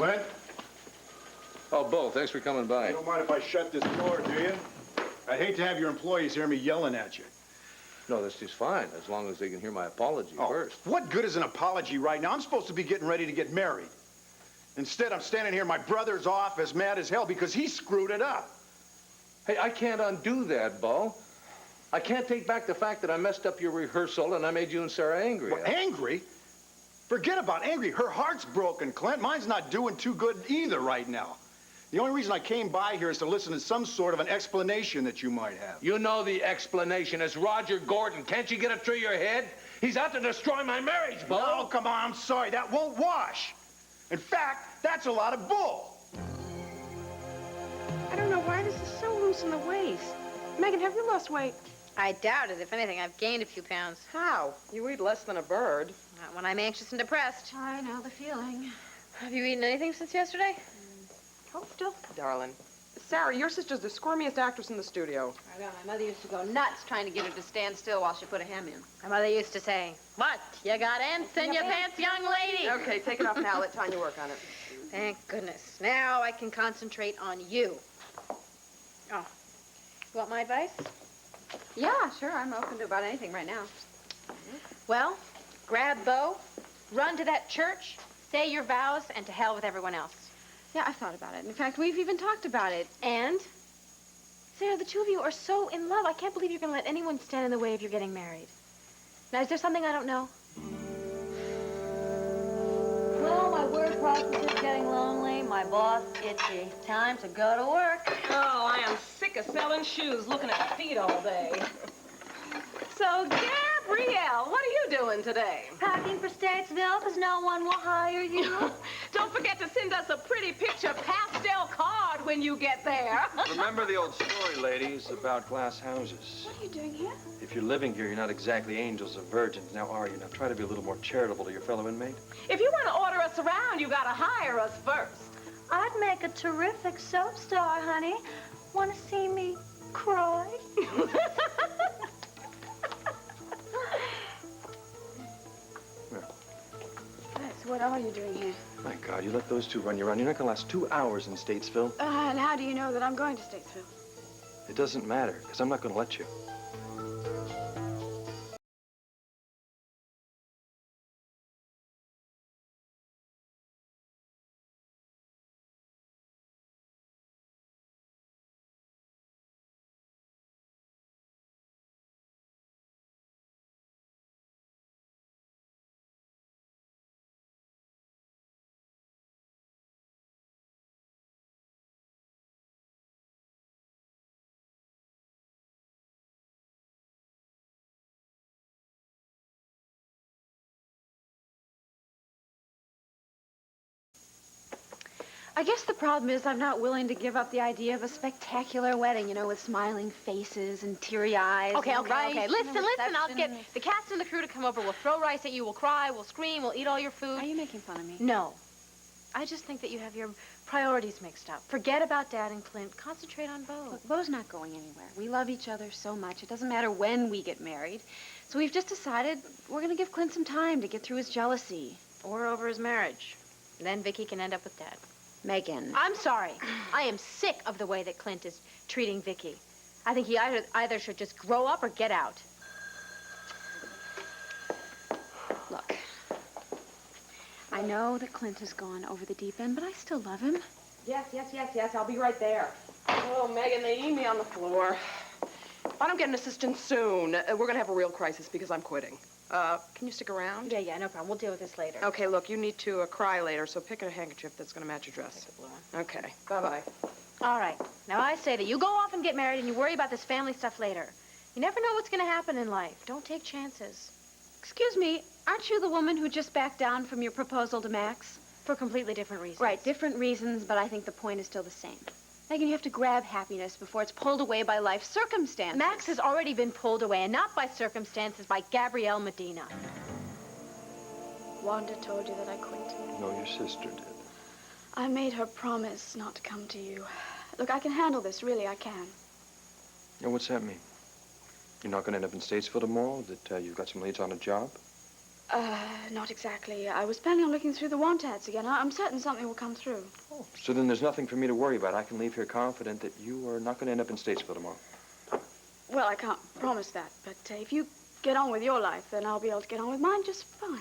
Clint? Oh, Bo, thanks for coming by. You don't mind if I shut this door, do you? I'd hate to have your employees hear me yelling at you. No, that's just fine, as long as they can hear my apology first. What good is an apology right now? I'm supposed to be getting ready to get married. Instead, I'm standing here in my brother's office, mad as hell, because he screwed it up. Hey, I can't undo that, Bo. I can't take back the fact that I messed up your rehearsal and I made you and Sarah angry. What, angry? Forget about angry. Her heart's broken, Clint. Mine's not doing too good either right now. The only reason I came by here is to listen to some sort of an explanation that you might have. You know the explanation. It's Roger Gordon. Can't you get it through your head? He's out to destroy my marriage, Bo. Oh, come on. I'm sorry. That won't wash. In fact, that's a lot of bull. I don't know why this is so loose in the waist. Megan, have you lost weight? I doubt it. If anything, I've gained a few pounds. How? You eat less than a bird. Not when I'm anxious and depressed. I know the feeling. Have you eaten anything since yesterday? Hold still, darling. Sarah, your sister's the squirmiest actress in the studio. I know. My mother used to go nuts trying to get her to stand still while she put a hem in. My mother used to say, "What? You got ants in your pants, young lady?" Okay, take it off now. Let Tanya work on it. Thank goodness. Now I can concentrate on you. Oh. You want my advice? Yeah, sure. I'm open to about anything right now. Well, grab Bo, run to that church, say your vows, and to hell with everyone else. Yeah, I thought about it. In fact, we've even talked about it. And? Sarah, the two of you are so in love. I can't believe you're going to let anyone stand in the way of your getting married. Now, is there something I don't know? Well, my word process is getting lonely. My boss itchy. Time to go to work. Oh, I am sick of selling shoes, looking at feet all day. So, Gabrielle, what are you doing today? Packing for Statesville because no one will hire you. Don't forget to send us a pretty picture pastel card when you get there. Remember the old story, ladies, about glass houses. What are you doing here? If you're living here, you're not exactly angels or virgins, now are you? Now try to be a little more charitable to your fellow inmate. If you want to order us around, you got to hire us first. I'd make a terrific soap star, honey. Want to see me cry? So what are you doing here? My God, you let those two run you around. You're not going to last 2 hours in Statesville. And how do you know that I'm going to Statesville? It doesn't matter, because I'm not going to let you. I guess the problem is I'm not willing to give up the idea of a spectacular wedding, you know, with smiling faces and teary eyes. Okay. and Listen, I'll reception. get the cast and the crew to come over. We'll throw rice at you. We'll cry. We'll scream. We'll eat all your food. Are you making fun of me? No. I just think that you have your priorities mixed up. Forget about Dad and Clint. Concentrate on Bo. Look, Bo's not going anywhere. We love each other so much. It doesn't matter when we get married. So we've just decided we're going to give Clint some time to get through his jealousy. Or over his marriage. Then Vicky can end up with Dad. Megan. I'm sorry. I am sick of the way that Clint is treating Vicky. I think he either should just grow up or get out. Look, I know that Clint has gone over the deep end, but I still love him. Yes. I'll be right there. Oh, Megan, they need me on the floor. If I don't get an assistant soon, we're going to have a real crisis because I'm quitting. Can you stick around? Yeah, no problem. We'll deal with this later. Okay, look, you need to cry later, so pick a handkerchief that's going to match your dress. Okay, bye-bye. All right. Now, I say that you go off and get married and you worry about this family stuff later. You never know what's going to happen in life. Don't take chances. Excuse me, aren't you the woman who just backed down from your proposal to Max? For completely different reasons. Right, different reasons, but I think the point is still the same. Megan, you have to grab happiness before it's pulled away by life's circumstances. Max has already been pulled away, and not by circumstances, by Gabrielle Medina. Wanda told you that I quit. No, your sister did. I made her promise not to come to you. Look, I can handle this, really, I can. Now, what's that mean? You're not going to end up in Statesville tomorrow? That you've got some leads on a job? Not exactly. I was planning on looking through the want ads again. I'm certain something will come through. Oh, so then there's nothing for me to worry about. I can leave here confident that you are not going to end up in Statesville tomorrow. Well, I can't promise that, but if you get on with your life, then I'll be able to get on with mine just fine.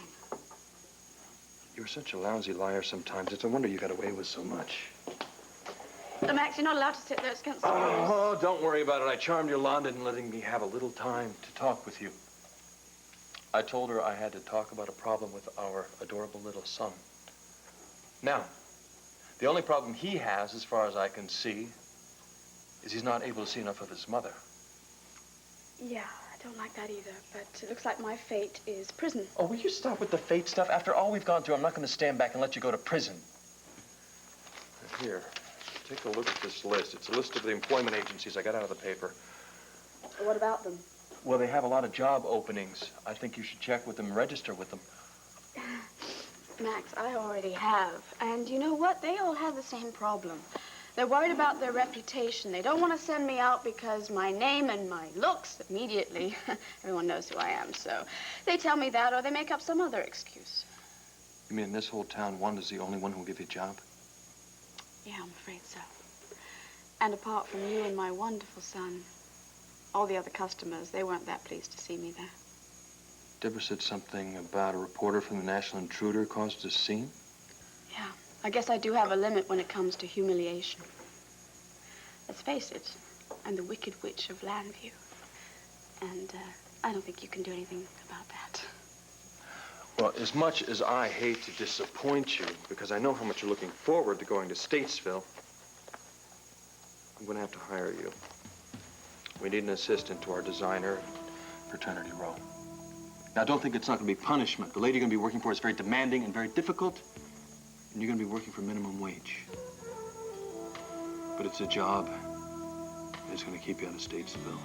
You're such a lousy liar sometimes. It's a wonder you got away with so much. Max, you're not allowed to sit there. It's against the rules. Oh, don't worry about it. I charmed Yolanda in letting me have a little time to talk with you. I told her I had to talk about a problem with our adorable little son. Now, the only problem he has, as far as I can see, is he's not able to see enough of his mother. Yeah, I don't like that either, but it looks like my fate is prison. Oh, will you stop with the fate stuff? After all we've gone through, I'm not going to stand back and let you go to prison. Here, take a look at this list. It's a list of the employment agencies I got out of the paper. What about them? Well, they have a lot of job openings. I think you should check with them, register with them. Max, I already have. And you know what? They all have the same problem. They're worried about their reputation. They don't want to send me out because my name and my looks immediately, everyone knows who I am, so they tell me that or they make up some other excuse. You mean in this whole town, Wanda's the only one who'll give you a job? Yeah, I'm afraid so. And apart from you and my wonderful son, all the other customers, they weren't that pleased to see me there. Deborah said something about a reporter from the National Intruder caused a scene? Yeah, I guess I do have a limit when it comes to humiliation. Let's face it, I'm the Wicked Witch of Landview. And I don't think you can do anything about that. Well, as much as I hate to disappoint you, because I know how much you're looking forward to going to Statesville, I'm going to have to hire you. We need an assistant to our designer fraternity row. Now, don't think it's not going to be punishment. The lady you're going to be working for is very demanding and very difficult, and you're going to be working for minimum wage. But it's a job that's going to keep you out of Statesville.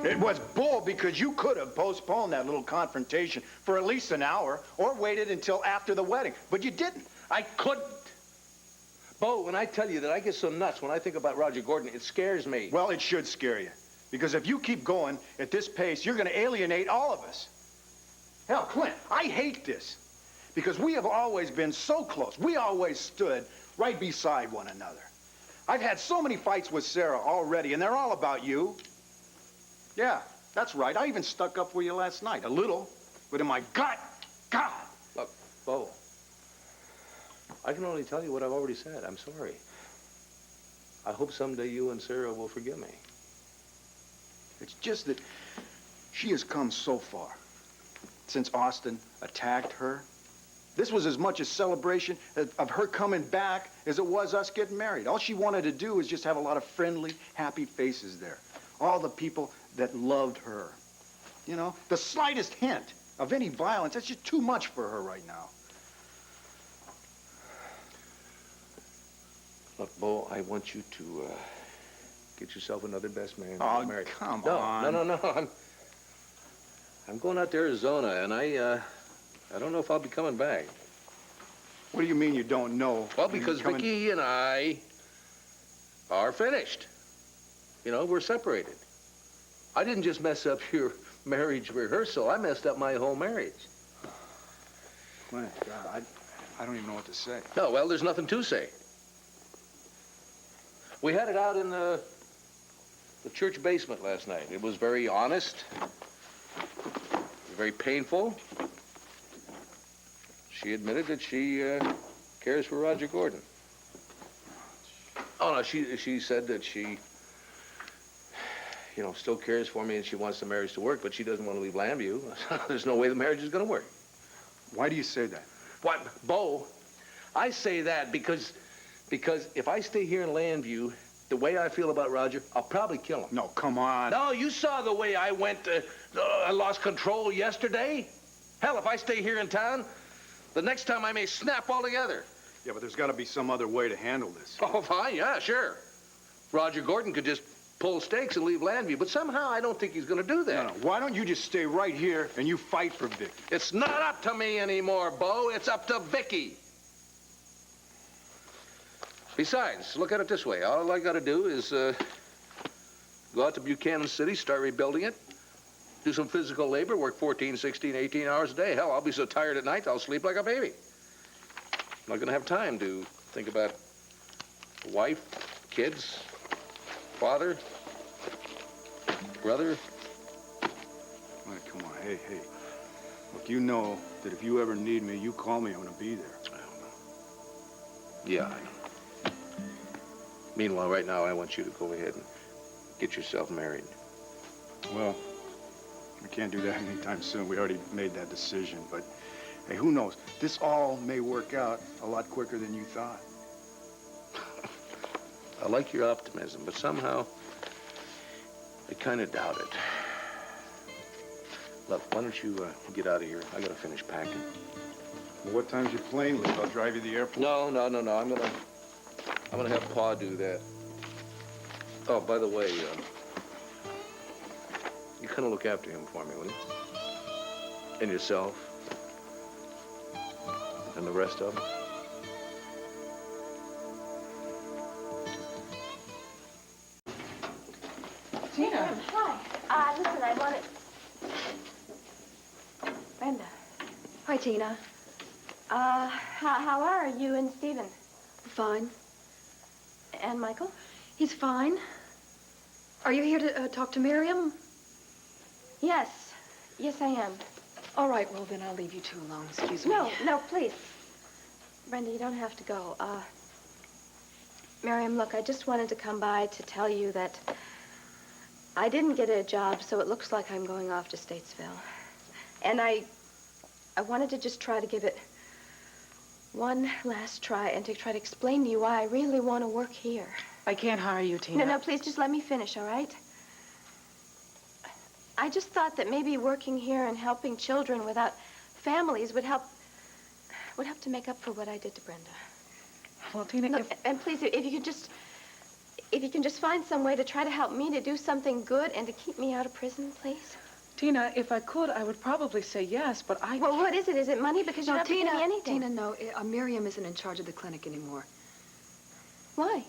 It was bull because you could have postponed that little confrontation for at least an hour or waited until after the wedding, but you didn't. I couldn't. Bo, when I tell you that I get so nuts when I think about Roger Gordon, it scares me. Well, it should scare you, because if you keep going at this pace, you're going to alienate all of us. Hell, Clint, I hate this, because we have always been so close. We always stood right beside one another. I've had so many fights with Sarah already, and they're all about you. Yeah, that's right. I even stuck up for you last night, a little, but in my gut, God. Look, Bo, I can only tell you what I've already said. I'm sorry. I hope someday you and Sarah will forgive me. It's just that she has come so far since Austin attacked her. This was as much a celebration of her coming back as it was us getting married. All she wanted to do was just have a lot of friendly, happy faces there. All the people that loved her. You know, the slightest hint of any violence, that's just too much for her right now. Look, Bo, I want you to get yourself another best man. Oh, married. come No, on. no. I'm going out to Arizona, and I don't know if I'll be coming back. What do you mean you don't know? Well, because Vicki and I are finished. You know, we're separated. I didn't just mess up your marriage rehearsal. I messed up my whole marriage. Clint, God, I don't even know what to say. No, well, there's nothing to say. We had it out in the church basement last night. It was very honest. It was very painful. She admitted that she cares for Roger Gordon. Oh, no, she said that she, you know, still cares for me and she wants the marriage to work, but she doesn't want to leave Landview. There's no way the marriage is going to work. Why do you say that? What, Bo? I say that because if I stay here in Landview, the way I feel about Roger, I'll probably kill him. No, come on. No, you saw the way I went, I lost control yesterday. Hell, if I stay here in town, the next time I may snap altogether. Yeah, but there's got to be some other way to handle this. Oh, fine, yeah, sure. Roger Gordon could just pull stakes and leave Landview, but somehow I don't think he's going to do that. No. Why don't you just stay right here and you fight for Vicky? It's not up to me anymore, Bo. It's up to Vicky. Besides, look at it this way. All I got to do is go out to Buchanan City, start rebuilding it, Do some physical labor, work 14, 16, 18 hours a day. Hell, I'll be so tired at night, I'll sleep like a baby. I'm not going to have time to think about wife, kids, father, brother. All right, come on, hey. Look, you know that if you ever need me, you call me, I'm gonna be there. I don't know. Yeah, I know. Meanwhile, right now, I want you to go ahead and get yourself married. Well, I can't do that anytime soon. We already made that decision, but hey, who knows? This all may work out a lot quicker than you thought. I like your optimism, but somehow I kind of doubt it. Look, why don't you get out of here? I gotta finish packing. Well, what time's your plane leave? I'll drive you to the airport. No. I'm gonna have Pa do that. Oh, by the way, you kind of look after him for me, will you? And yourself. And the rest of them. Tina. Hi. Listen, I wanted... Brenda. Hi, Tina. How are you and Stephen? Fine. And Michael? He's fine. Are you here to talk to Miriam? Yes. Yes, I am. All right, well, then I'll leave you two alone. Excuse me. No, please. Brenda, you don't have to go. Miriam, look, I just wanted to come by to tell you that I didn't get a job, so it looks like I'm going off to Statesville. And I wanted to just try to give it one last try and to try to explain to you why I really want to work here. I can't hire you, Tina. No, please, just let me finish, all right? I just thought that maybe working here and helping children without families would help to make up for what I did to Brenda. Well, Tina, Look, and please, if you can just find some way to try to help me to do something good and to keep me out of prison, please. Tina, if I could, I would probably say yes, but I... Well, what is it? Is it money? Because you don't have to give me anything. Tina, no. Miriam isn't in charge of the clinic anymore. Why?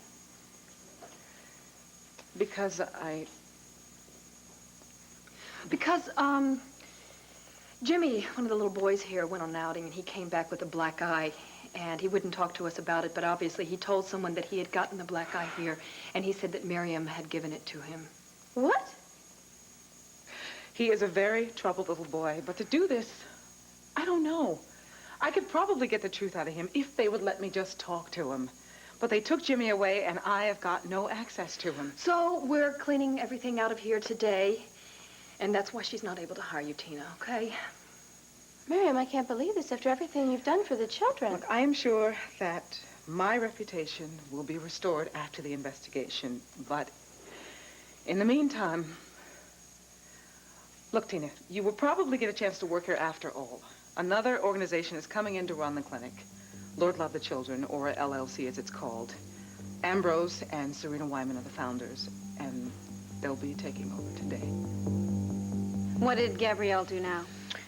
Because Jimmy, one of the little boys here, went on an outing, and he came back with a black eye. And he wouldn't talk to us about it, but obviously he told someone that he had gotten the black eye here, and he said that Miriam had given it to him. What? He is a very troubled little boy, but to do this, I don't know. I could probably get the truth out of him if they would let me just talk to him. But they took Jimmy away, and I have got no access to him. So we're cleaning everything out of here today, and that's why she's not able to hire you, Tina, okay? Miriam, I can't believe this after everything you've done for the children. Look, I am sure that my reputation will be restored after the investigation, but in the meantime, look, Tina, you will probably get a chance to work here after all. Another organization is coming in to run the clinic. Lord Love the Children, or LLC as it's called. Ambrose and Serena Wyman are the founders, and they'll be taking over today. What did Gabrielle do now?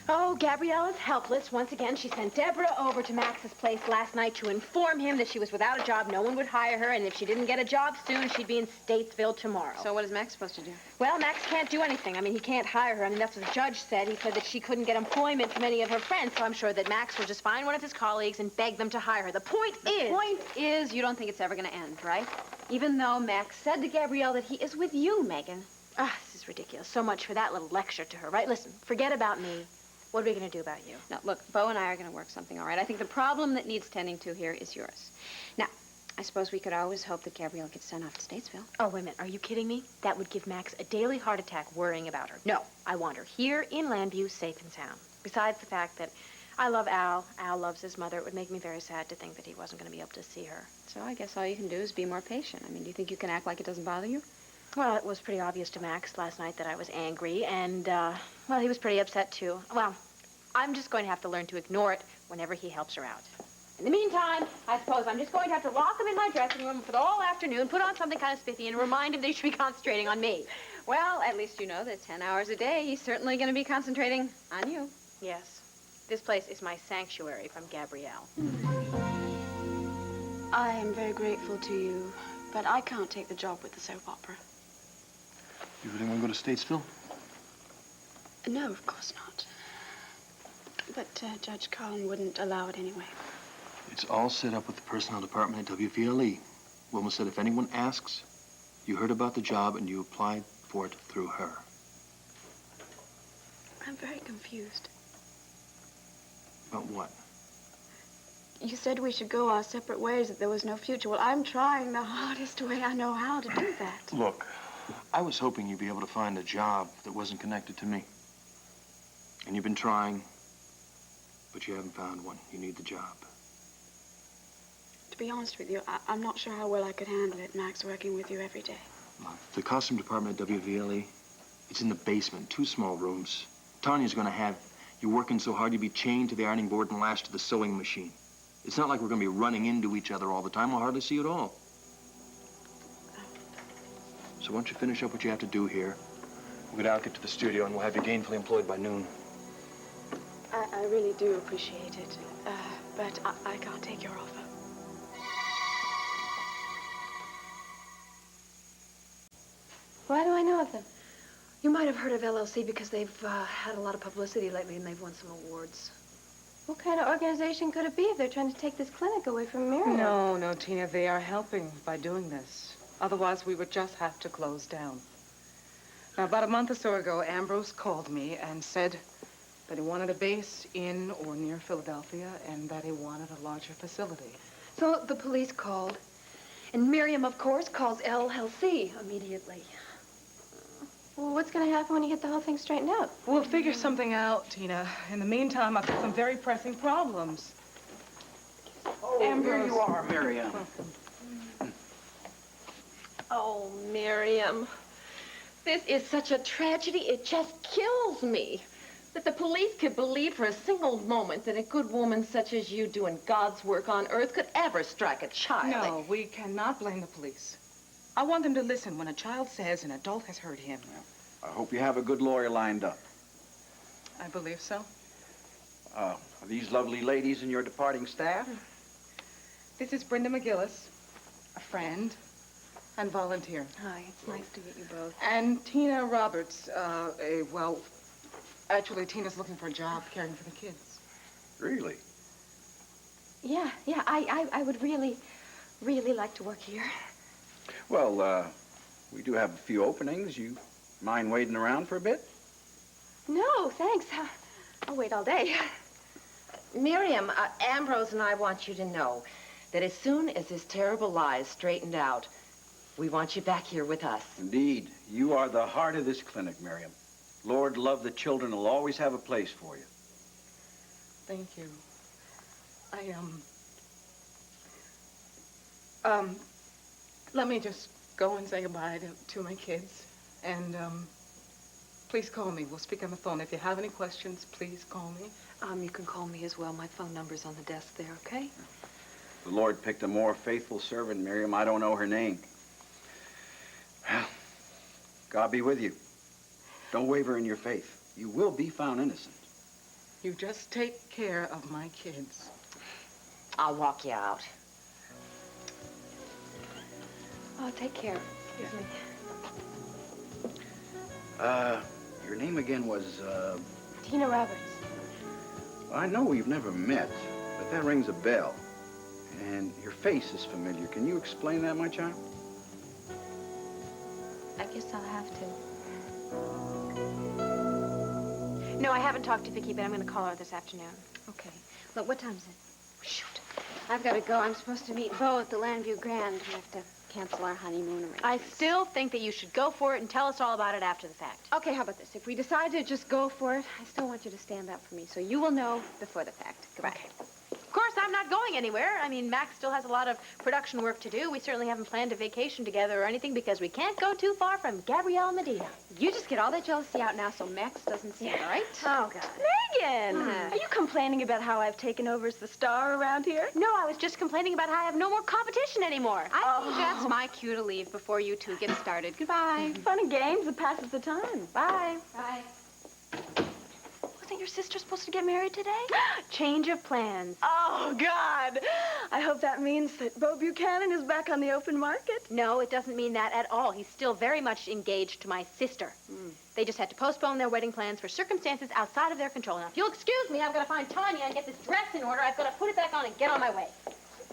Oh, Gabrielle is helpless. Once again, she sent Deborah over to Max's place last night to inform him that she was without a job, no one would hire her, and if she didn't get a job soon, she'd be in Statesville tomorrow. So what is Max supposed to do? Well, Max can't do anything. I mean, he can't hire her. I mean, that's what the judge said. He said that she couldn't get employment from any of her friends, so I'm sure that Max will just find one of his colleagues and beg them to hire her. The point is, You don't think it's ever going to end, right? Even though Max said to Gabrielle that he is with you, Megan. this is ridiculous. So much for that little lecture to her, right? Listen, forget about me. What are we going to do about you? Now, look, Bo and I are going to work something, all right? I think the problem that needs tending to here is yours. Now, I suppose we could always hope that Gabrielle gets sent off to Statesville. Oh, wait a minute. Are you kidding me? That would give Max a daily heart attack worrying about her. No, I want her here in Landview, safe and sound. Besides the fact that I love Al. Al loves his mother. It would make me very sad to think that he wasn't going to be able to see her. So I guess all you can do is be more patient. I mean, do you think you can act like it doesn't bother you? Well, it was pretty obvious to Max last night that I was angry, and, well, he was pretty upset, too. Well, I'm just going to have to learn to ignore it whenever he helps her out. In the meantime, I suppose I'm just going to have to lock him in my dressing room for the whole afternoon, put on something kind of spiffy, and remind him that he should be concentrating on me. Well, at least you know that 10 hours a day, he's certainly going to be concentrating on you. Yes. This place is my sanctuary from Gabrielle. I am very grateful to you, but I can't take the job with the soap opera. You really want to go to Statesville? No, of course not. But Judge Carlin wouldn't allow it anyway. It's all set up with the personnel department at WVLE. Wilma said if anyone asks, you heard about the job and you applied for it through her. I'm very confused. About what? You said we should go our separate ways, that there was no future. Well, I'm trying the hardest way I know how to do that. Look, I was hoping you'd be able to find a job that wasn't connected to me. And you've been trying, but you haven't found one. You need the job. To be honest with you, I'm not sure how well I could handle it, Max, working with you every day. Look, the costume department at WVLE, it's in the basement, 2 small rooms. Tanya's gonna have you working so hard you'd be chained to the ironing board and lashed to the sewing machine. It's not like we're gonna be running into each other all the time. We'll hardly see you at all. So why don't you finish up what you have to do here? We'll get out, get to the studio, and we'll have you gainfully employed by noon. I really do appreciate it, but I can't take your offer. Why do I know of them? You might have heard of LLC because they've had a lot of publicity lately and they've won some awards. What kind of organization could it be if they're trying to take this clinic away from Miriam? No, Tina, they are helping by doing this. Otherwise, we would just have to close down. Now, about a month or so ago, Ambrose called me and said that he wanted a base in or near Philadelphia and that he wanted a larger facility. So the police called. And Miriam, of course, calls LLC immediately. Well, what's going to happen when you get the whole thing straightened out? We'll figure something out, Tina. In the meantime, I've got some very pressing problems. Oh, Ambrose. here you are, Miriam. Oh, Miriam. This is such a tragedy, it just kills me. That the police could believe for a single moment that a good woman such as you doing God's work on earth could ever strike a child. No, we cannot blame the police. I want them to listen when a child says an adult has hurt him. I hope you have a good lawyer lined up. I believe so. Are these lovely ladies in your departing staff? This is Brenda McGillis, a friend and volunteer. Hi, it's nice to meet you both. And Tina Roberts, well, actually, Tina's looking for a job caring for the kids. Really? Yeah, I would really like to work here. Well, we do have a few openings. You mind waiting around for a bit? No, thanks. I'll wait all day. Miriam, Ambrose and I want you to know that as soon as this terrible lie is straightened out, we want you back here with us. Indeed. You are the heart of this clinic, Miriam. Lord love the children will always have a place for you. Thank you. Let me just go and say goodbye to my kids. And, please call me. We'll speak on the phone. If you have any questions, please call me. You can call me as well. My phone number's on the desk there, okay? The Lord picked a more faithful servant, Miriam. I don't know her name. Well, God be with you. Don't waver in your faith. You will be found innocent. You just take care of my kids. I'll walk you out. Oh, take care. Excuse me. Your name again was, Tina Roberts. I know we've never met, but that rings a bell. And your face is familiar. Can you explain that, my child? I guess I'll have to. No, I haven't talked to Vicki, but I'm going to call her this afternoon. Okay. Look, what time is it? Shoot. I've got to go. I'm supposed to meet Beau at the Landview Grand. We have to cancel our honeymoon arrangements. I still think that you should go for it and tell us all about it after the fact. Okay, how about this? If we decide to just go for it, I still want you to stand up for me, so you will know before the fact. Goodbye. Of course, I'm not going anywhere. I mean, Max still has a lot of production work to do. We certainly haven't planned a vacation together or anything because we can't go too far from Gabrielle and Medina. You just get all that jealousy out now so Max doesn't see it, all right? Oh, God. Megan! Are you complaining about how I've taken over as the star around here? No, I was just complaining about how I have no more competition anymore. I think that's my cue to leave before you two get started. Goodbye. Fun and games. It passes the time. Bye. Bye. Wasn't your sister supposed to get married today? Change of plans. Oh, God. I hope that means that Beau Buchanan is back on the open market. No, it doesn't mean that at all. He's still very much engaged to my sister. They just had to postpone their wedding plans for circumstances outside of their control. Now, if you'll excuse me, I've got to find Tanya and get this dress in order. I've got to put it back on and get on my way.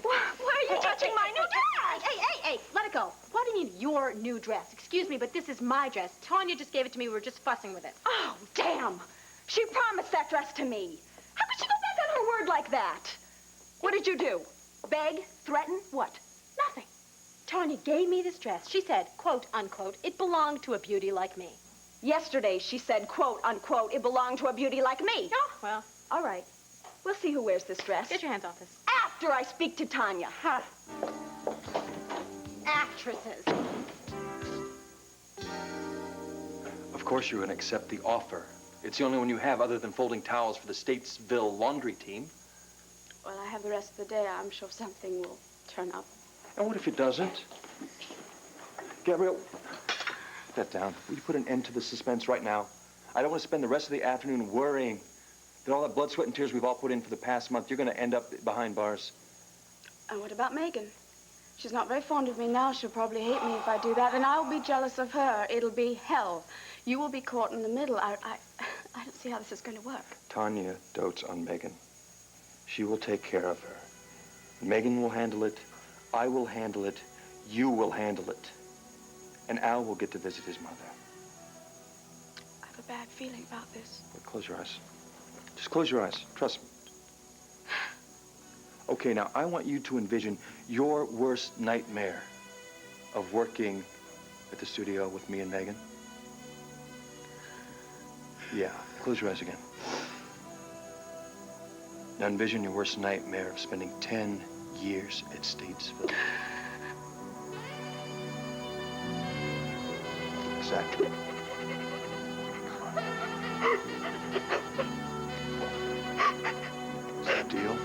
Why are you touching my new dress? Hey, let it go. What do you mean, your new dress? Excuse me, but this is my dress. Tanya just gave it to me. We were just fussing with it. Oh, damn. She promised that dress to me. How could she go back on her word like that? What did you do? Beg? Threaten? What? Nothing. Tanya gave me this dress. She said, quote, unquote, it belonged to a beauty like me. Yesterday, she said, quote, unquote, it belonged to a beauty like me. Oh, well. All right. We'll see who wears this dress. Get your hands off this. After I speak to Tanya. Ha. Actresses. Of course you're going to accept the offer. It's the only one you have other than folding towels for the Statesville laundry team. Well, I have the rest of the day. I'm sure something will turn up. And what if it doesn't? Gabrielle, put that down. Will you put an end to the suspense right now? I don't want to spend the rest of the afternoon worrying that all that blood, sweat, and tears we've all put in for the past month, you're going to end up behind bars. And what about Megan? She's not very fond of me now. She'll probably hate me if I do that, and I'll be jealous of her. It'll be hell. You will be caught in the middle. I don't see how this is going to work. Tanya dotes on Megan. She will take care of her. Megan will handle it. I will handle it. You will handle it. And Al will get to visit his mother. I have a bad feeling about this. Well, close your eyes. Just close your eyes. Trust me. Okay, now, I want you to envision your worst nightmare of working at the studio with me and Megan. Yeah, close your eyes again. Now envision your worst nightmare of spending 10 years at Statesville. Exactly. Is that a deal?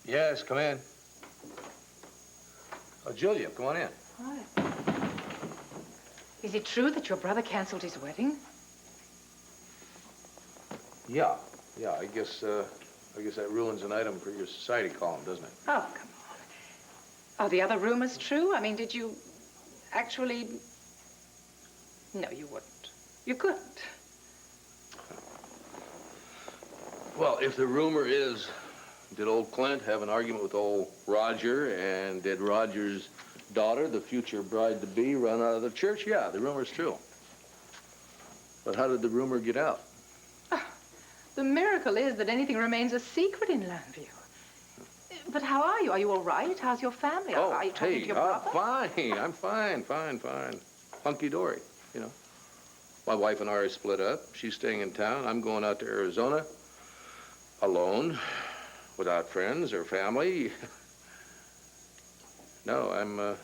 Yes, come in. Oh, Julia, come on in. Hi. Is it true that your brother canceled his wedding? Yeah, I guess that ruins an item for your society column, doesn't it? Oh, come on. Are the other rumors true? I mean, did you actually... No, you wouldn't. You couldn't. Well, if the rumor is, did old Clint have an argument with old Roger, and did Roger's daughter, the future bride-to-be, run out of the church? Yeah, the rumor's true. But how did the rumor get out? The miracle is that anything remains a secret in Landview. But how are you? Are you all right? How's your family? Are you talking to your brother? Fine. I'm fine. Hunky-dory, you know. My wife and I are split up. She's staying in town. I'm going out to Arizona alone, without friends or family. No,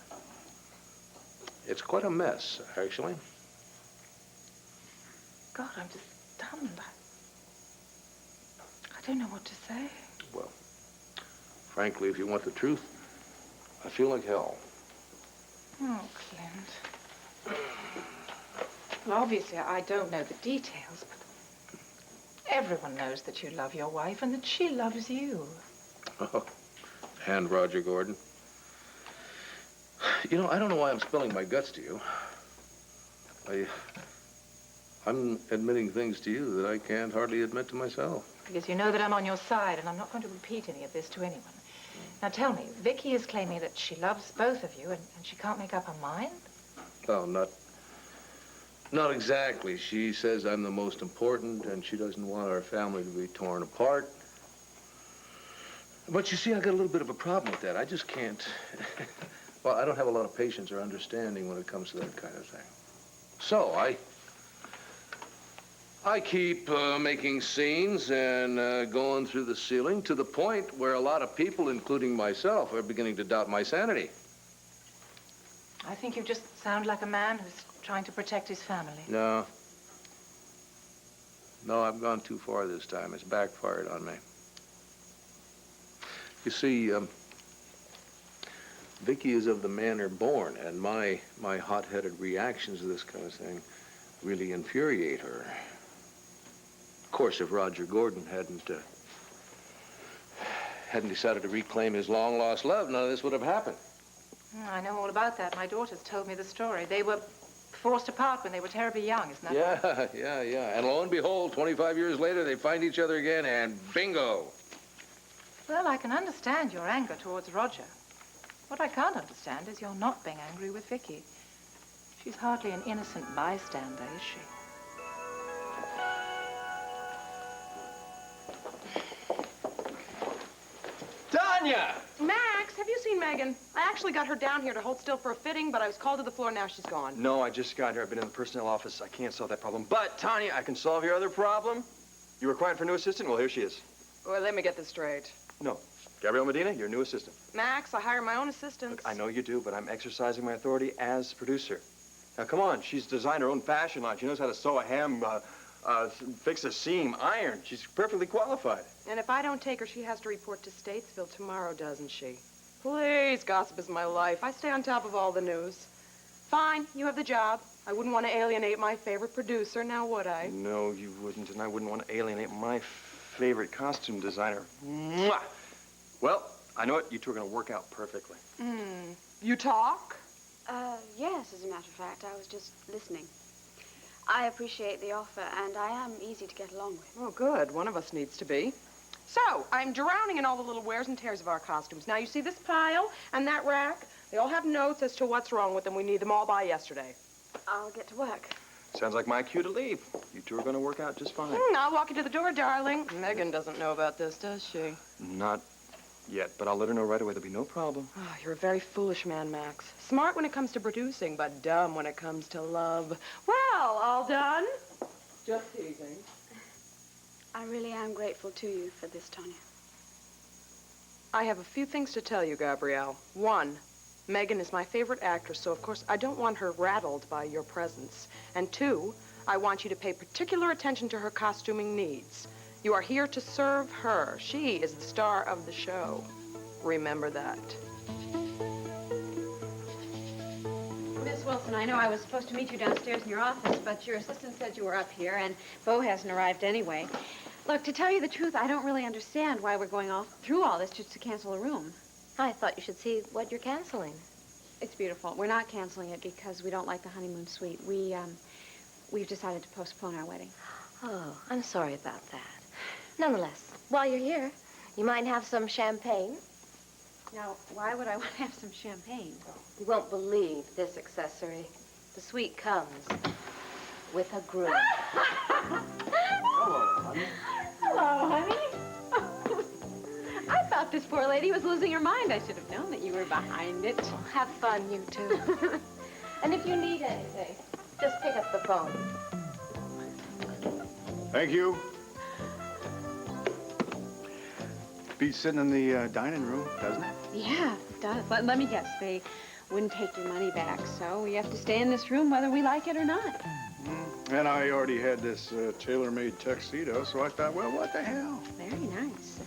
it's quite a mess, actually. God, I'm just stunned. I don't know what to say. Well, frankly, if you want the truth, I feel like hell. Oh, Clint. Well, obviously, I don't know the details, but everyone knows that you love your wife and that she loves you. Oh, and Roger Gordon. You know, I don't know why I'm spilling my guts to you. I'm admitting things to you that I can't hardly admit to myself. Because you know that I'm on your side, and I'm not going to repeat any of this to anyone. Now, tell me, Vicky is claiming that she loves both of you, and she can't make up her mind? Oh, not exactly. She says I'm the most important, and she doesn't want our family to be torn apart. But you see, I got a little bit of a problem with that. I just can't... Well, I don't have a lot of patience or understanding when it comes to that kind of thing. So, I keep making scenes and going through the ceiling to the point where a lot of people, including myself, are beginning to doubt my sanity. I think you just sound like a man who's trying to protect his family. No. No, I've gone too far this time. It's backfired on me. You see, Vicky is of the manner born, and my hot-headed reactions to this kind of thing really infuriate her. Of course, if Roger Gordon hadn't decided to reclaim his long-lost love, none of this would have happened. I know all about that. My daughters told me the story. They were forced apart when they were terribly young, isn't that right? Yeah. And lo and behold, 25 years later, they find each other again, and bingo. Well, I can understand your anger towards Roger. What I can't understand is you're not being angry with Vicky. She's hardly an innocent bystander, is she? Tanya! Max, have you seen Megan? I actually got her down here to hold still for a fitting, but I was called to the floor. Now she's gone. No, I just got here. I've been in the personnel office. I can't solve that problem. But, Tanya, I can solve your other problem. You required for a new assistant? Well, here she is. Well, let me get this straight. No. Gabrielle Medina, your new assistant. Max, I hire my own assistants. Look, I know you do, but I'm exercising my authority as producer. Now, come on. She's designed her own fashion line. She knows how to sew a hem, fix a seam, iron. She's perfectly qualified. And if I don't take her, she has to report to Statesville tomorrow, doesn't she? Please, gossip is my life. I stay on top of all the news. Fine, you have the job. I wouldn't want to alienate my favorite producer, now would I? No, you wouldn't, and I wouldn't want to alienate my favorite costume designer. Mwah! Well, I know it. You two are going to work out perfectly. You talk? Yes, as a matter of fact. I was just listening. I appreciate the offer, and I am easy to get along with. Oh, good. One of us needs to be. So, I'm drowning in all the little wears and tears of our costumes. Now, you see this pile and that rack? They all have notes as to what's wrong with them. We need them all by yesterday. I'll get to work. Sounds like my cue to leave. You two are going to work out just fine. I'll walk you to the door, darling. Megan doesn't know about this, does she? Not yet, but I'll let her know right away. There'll be no problem. Oh, you're a very foolish man, Max. Smart when it comes to producing, but dumb when it comes to love. Well, all done? Just teasing. I really am grateful to you for this, Tanya. I have a few things to tell you, Gabrielle. One, Megan is my favorite actress, so of course I don't want her rattled by your presence. And two, I want you to pay particular attention to her costuming needs. You are here to serve her. She is the star of the show. Remember that. Miss Wilson, I know I was supposed to meet you downstairs in your office, but your assistant said you were up here, and Bo hasn't arrived anyway. Look, to tell you the truth, I don't really understand why we're going through all this just to cancel a room. I thought you should see what you're canceling. It's beautiful. We're not canceling it because we don't like the honeymoon suite. We've decided to postpone our wedding. Oh, I'm sorry about that. Nonetheless, while you're here, you might have some champagne. Now, why would I want to have some champagne? You won't believe this accessory. The suite comes with a groom. Hello, honey. Hello, honey. I thought this poor lady was losing her mind. I should have known that you were behind it. Well, have fun, you two. And if you need anything, just pick up the phone. Thank you. Beats sitting in the dining room, doesn't it? Yeah, it does. Let me guess. They wouldn't take your money back, so we have to stay in this room whether we like it or not. And I already had this tailor-made tuxedo, so I thought, well, what the hell? Very nice.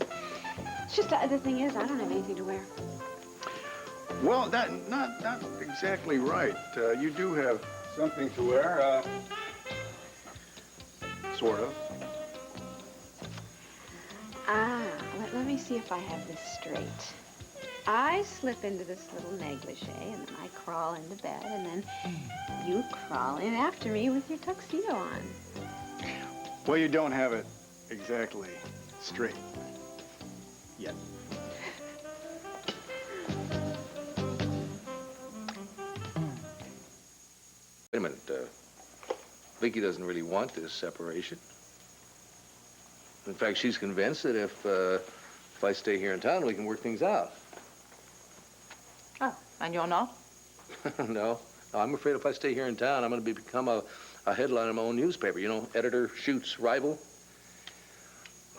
It's just the thing is, I don't have anything to wear. Well, not exactly right. You do have something to wear, sort of. Let me see if I have this straight. I slip into this little negligee, and then I crawl into bed, and then you crawl in after me with your tuxedo on. Well, you don't have it exactly straight yet. Wait a minute. Vicky doesn't really want this separation. In fact, she's convinced that if I stay here in town, we can work things out. Oh, and you're not? No, I'm afraid if I stay here in town, I'm going to become a headline in my own newspaper. You know, editor shoots rival.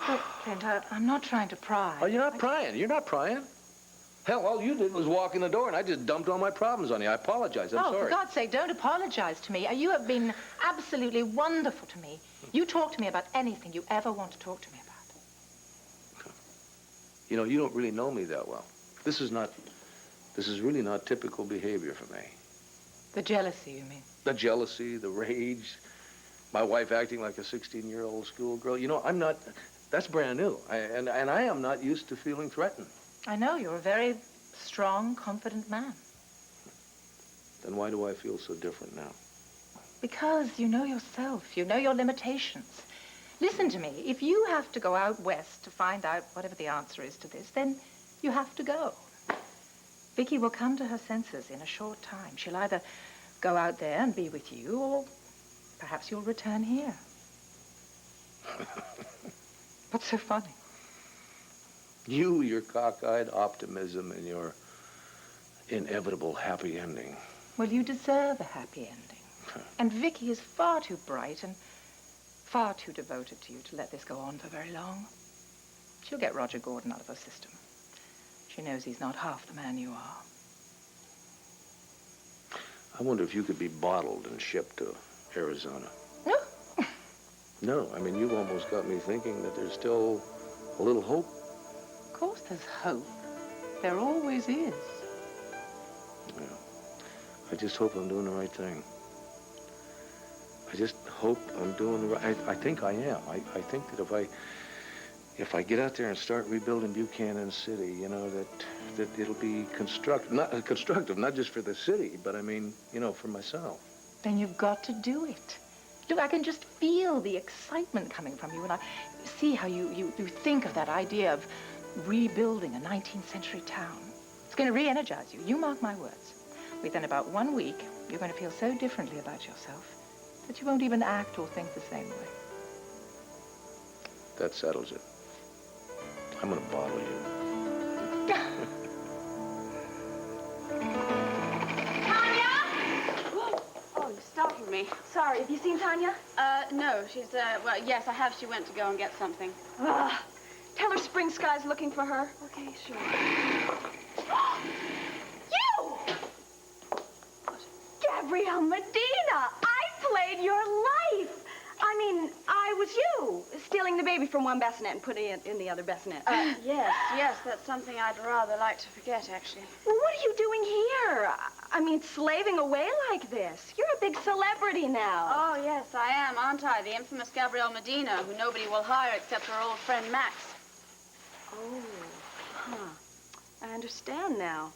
Look, Clint, I'm not trying to pry. Oh, you're not prying. You're not prying. Hell, all you did was walk in the door, and I just dumped all my problems on you. I apologize. I'm Oh, sorry. for God's sake, don't apologize to me. You have been absolutely wonderful to me. You talk to me about anything you ever want to talk to me about. You know, you don't really know me that well. This is really not typical behavior for me. The jealousy, you mean? The jealousy, the rage, my wife acting like a 16-year-old schoolgirl. You know, that's brand new. And I am not used to feeling threatened. I know, you're a very strong, confident man. Then why do I feel so different now? Because you know yourself. You know your limitations. Listen to me. If you have to go out west to find out whatever the answer is to this, then you have to go. Vicky will come to her senses in a short time. She'll either go out there and be with you, or perhaps you'll return here. What's so funny? You, your cockeyed optimism, and your inevitable happy ending. Well, you deserve a happy ending. And Vicky is far too bright and far too devoted to you to let this go on for very long. She'll get Roger Gordon out of her system. She knows he's not half the man you are. I wonder if you could be bottled and shipped to Arizona. No. No, I mean, you've almost got me thinking that there's still a little hope. Of course there's hope. There always is. Yeah. I just hope I'm doing the right thing. I just hope I'm doing the right... I think I am. I think that if I get out there and start rebuilding Buchanan City, you know, that it'll be constructive, not just for the city, but I mean, you know, for myself. Then you've got to do it. Look, I can just feel the excitement coming from you, and I see how you think of that idea of rebuilding a 19th century town. It's going to re-energize you. You mark my words. Within about 1 week, you're going to feel so differently about yourself that you won't even act or think the same way. That settles it. I'm going to bottle you. Oh, you startled me. Sorry, have you seen Tanya? No, she's, well, yes, I have. She went to go and get something. Tell her Spring Sky's looking for her. Okay, sure. You! Gabrielle Medina! I played your life! I mean, I was you, stealing the baby from one bassinet and putting it in the other bassinet. Yes, that's something I'd rather like to forget, actually. Well, what are you doing here? I mean, slaving away like this. You're a big celebrity now. Oh, yes, I am, aren't I? The infamous Gabrielle Medina, who nobody will hire except her old friend Max. Oh, I understand now.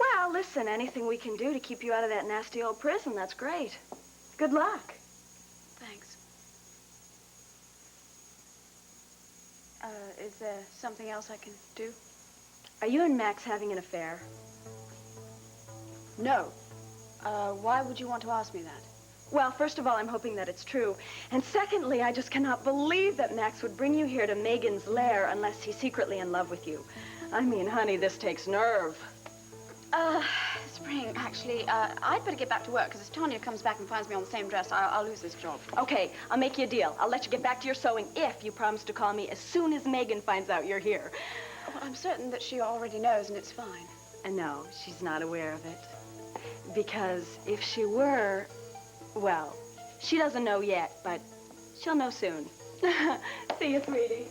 Well, listen, anything we can do to keep you out of that nasty old prison, that's great. Good luck. Thanks. Is there something else I can do? Are you and Max having an affair? No. Why would you want to ask me that? Well, first of all, I'm hoping that it's true. And secondly, I just cannot believe that Max would bring you here to Megan's lair unless he's secretly in love with you. I mean, honey, this takes nerve. Spring, actually, I'd better get back to work, because if Tanya comes back and finds me on the same dress, I'll lose this job. Okay, I'll make you a deal. I'll let you get back to your sewing if you promise to call me as soon as Megan finds out you're here. Well, I'm certain that she already knows, and it's fine. And no, she's not aware of it. Because if she were, well, she doesn't know yet, but she'll know soon. See you, sweetie.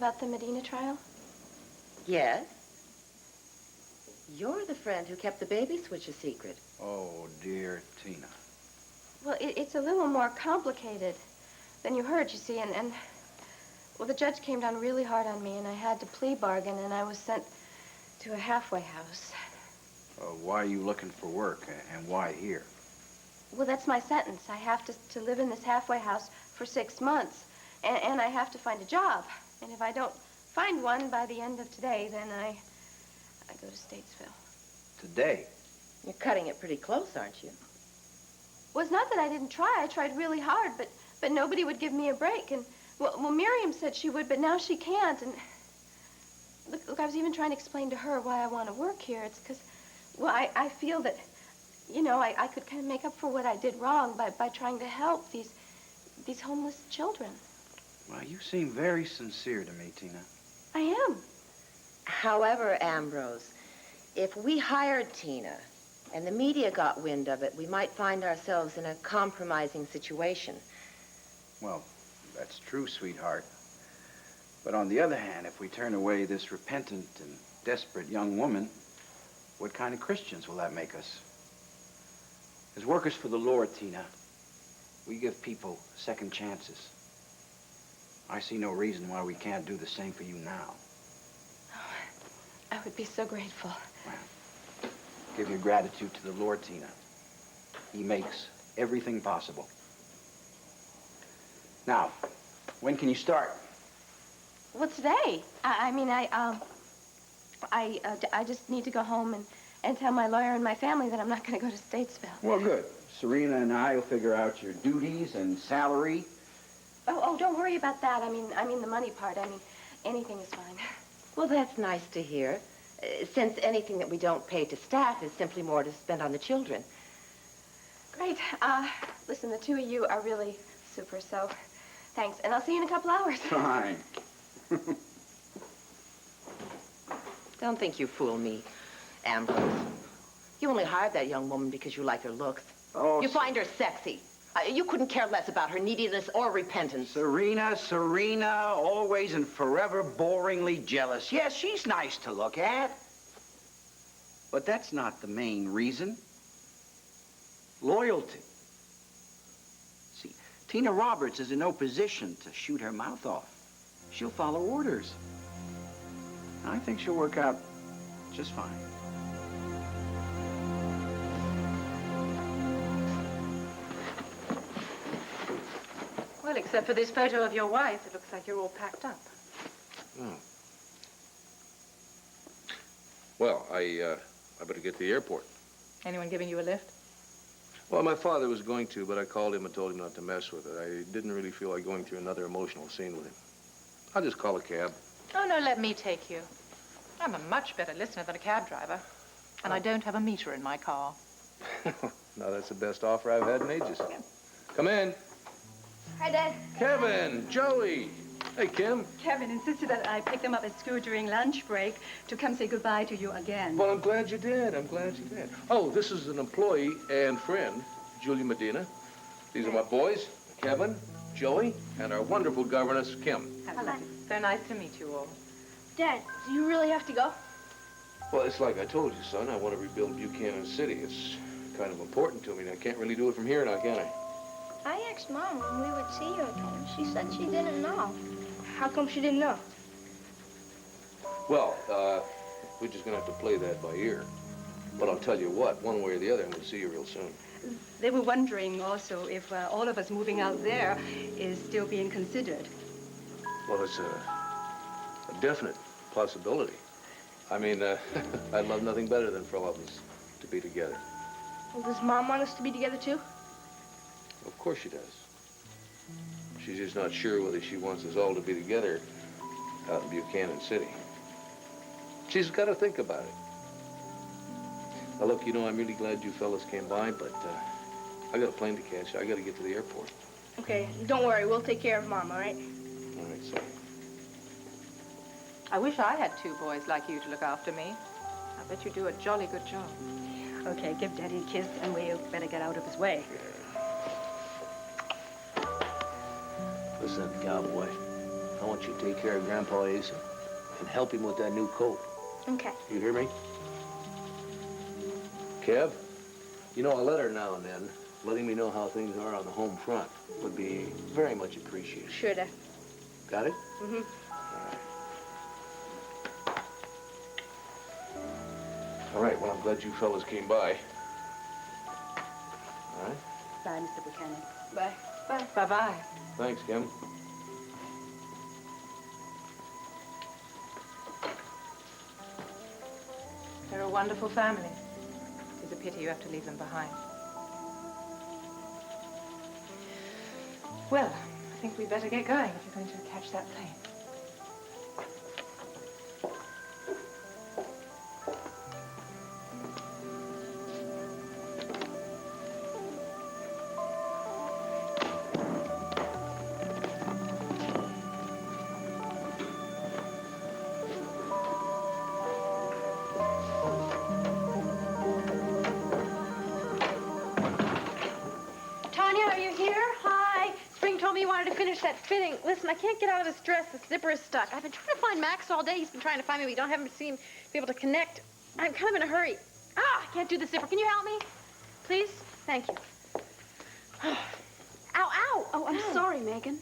about the Medina trial? Yes? You're the friend who kept the baby switch a secret. Oh, dear Tina. Well, it's a little more complicated than you heard, you see, well, the judge came down really hard on me, and I had to plea bargain, and I was sent to a halfway house. Why are you looking for work, and why here? Well, that's my sentence. I have to live in this halfway house for 6 months, and I have to find a job. And if I don't find one by the end of today, then I go to Statesville. Today? You're cutting it pretty close, aren't you? Well, it's not that I didn't try. I tried really hard, but nobody would give me a break. And, well, Miriam said she would, but now she can't. And, look, I was even trying to explain to her why I want to work here. It's because, well, I feel that, you know, I could kind of make up for what I did wrong by trying to help these homeless children. Well, you seem very sincere to me, Tina. I am. However, Ambrose, if we hired Tina and the media got wind of it, we might find ourselves in a compromising situation. Well, that's true, sweetheart. But on the other hand, if we turn away this repentant and desperate young woman, what kind of Christians will that make us? As workers for the Lord, Tina, we give people second chances. I see no reason why we can't do the same for you now. I would be so grateful. Well, give your gratitude to the Lord, Tina. He makes everything possible. Now, when can you start? Well, today. I just need to go home and tell my lawyer and my family that I'm not going to go to Statesville. Well, good. Serena and I will figure out your duties and salary. Oh, don't worry about that. I mean the money part. I mean, anything is fine. Well, that's nice to hear, since anything that we don't pay to staff is simply more to spend on the children. Great. Listen, the two of you are really super, so thanks. And I'll see you in a couple hours. Fine. Don't think you fool me, Ambrose. You only hired that young woman because you like her looks. Oh, you find her sexy. You couldn't care less about her neediness or repentance. Serena, always and forever boringly jealous. Yes, she's nice to look at. But that's not the main reason. Loyalty. See, Tina Roberts is in no position to shoot her mouth off. She'll follow orders. I think she'll work out just fine. Well, except for this photo of your wife, it looks like you're all packed up. Oh. Well, I better get to the airport. Anyone giving you a lift? Well, my father was going to, but I called him and told him not to mess with it. I didn't really feel like going through another emotional scene with him. I'll just call a cab. Oh, no, let me take you. I'm a much better listener than a cab driver. And I don't have a meter in my car. Now, that's the best offer I've had in ages. Come in. Hi, Dad. Kevin, Joey. Hey, Kim. Kevin insisted that I pick them up at school during lunch break to come say goodbye to you again. Well, I'm glad you did. I'm glad you did. Oh, this is an employee and friend, Julia Medina. These are my boys, Kevin, Joey, and our wonderful governess, Kim. Hello. So nice to meet you all. Dad, do you really have to go? Well, it's like I told you, son. I want to rebuild Buchanan City. It's kind of important to me, and I can't really do it from here now, can I? I asked Mom when we would see her again. She said she didn't know. How come she didn't know? Well, we're just going to have to play that by ear. But I'll tell you what, one way or the other, I'm going to see you real soon. They were wondering also if all of us moving out there is still being considered. Well, it's a definite possibility. I mean, I'd love nothing better than for all of us to be together. Well, does Mom want us to be together, too? Of course she does. She's just not sure whether she wants us all to be together out in Buchanan City. She's got to think about it. Now, look, you know, I'm really glad you fellas came by, but I got a plane to catch. I got to get to the airport. Okay, don't worry. We'll take care of Mom, all right? All right, so. I wish I had two boys like you to look after me. I bet you do a jolly good job. Okay, give Daddy a kiss and we'll better get out of his way. Listen, cowboy. I want you to take care of Grandpa Asa and help him with that new coat. Okay. You hear me? Kev, you know, a letter now and then, letting me know how things are on the home front would be very much appreciated. Sure, Dad. Got it? Mm-hmm. All right, well, I'm glad you fellas came by. All right? Bye, Mr. Buchanan. Bye. Bye. Bye-bye. Thanks, Kim. They're a wonderful family. It's a pity you have to leave them behind. Well, I think we'd better get going if you're going to catch that plane. Tanya, are you here? Hi. Spring told me you wanted to finish that fitting. Listen, I can't get out of this dress. The zipper is stuck. I've been trying to find Max all day. He's been trying to find me. We haven't seemed to be able to connect. I'm kind of in a hurry. I can't do the zipper. Can you help me? Please? Thank you. Ow, ow. Oh, I'm sorry, Megan.